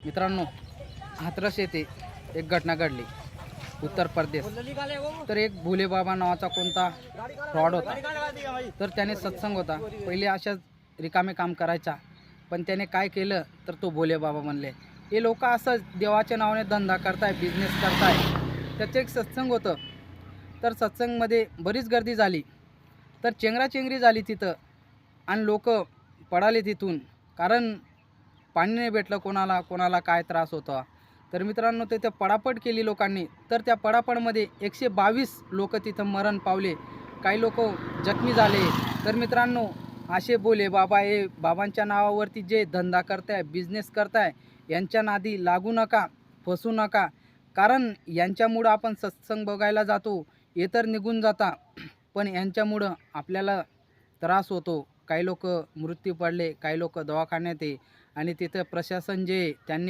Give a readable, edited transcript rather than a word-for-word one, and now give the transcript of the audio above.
मित्रांनो, हाथरस येथे एक घटना घडली, उत्तर प्रदेश। तर एक भोले बाबा नावाचा कोणता फ्रॉड होता। तर त्याने सत्संग होता, पहिले अशाच रिकामे काम करायचा, पण त्याने काय केलं तर तो भोले बाबा म्हणले। हे लोक असं देवाच्या नावाने धंदा करताय, बिझनेस करताय। त्याचं एक सत्संग होतं, तर सत्संगमध्ये बरीच गर्दी झाली, तर चेंगराचेंगरी झाली तिथं, आणि लोक पळाले तिथून, कारण पाणी नाही भेटलं कोणाला, कोणाला काय त्रास होता। तर मित्रांनो, तिथं पडापड केली लोकांनी, तर त्या पडापडमध्ये 122 लोक तिथं मरण पावले, काही लोक जखमी झाले। तर मित्रांनो, असे भोले बाबा हे बाबांच्या नावावरती जे धंदा करताय, बिझनेस करताय, यांच्या नादी लागू नका, फसू नका, कारण यांच्यामुळं आपण सत्संग बघायला जातो, हे तर निघून जाता, पण यांच्यामुळं आपल्याला त्रास होतो। काही लोक मृत्यू पडले, काही लोक दवाखान्यात आहे, आणि तिथं प्रशासन जे त्यांनी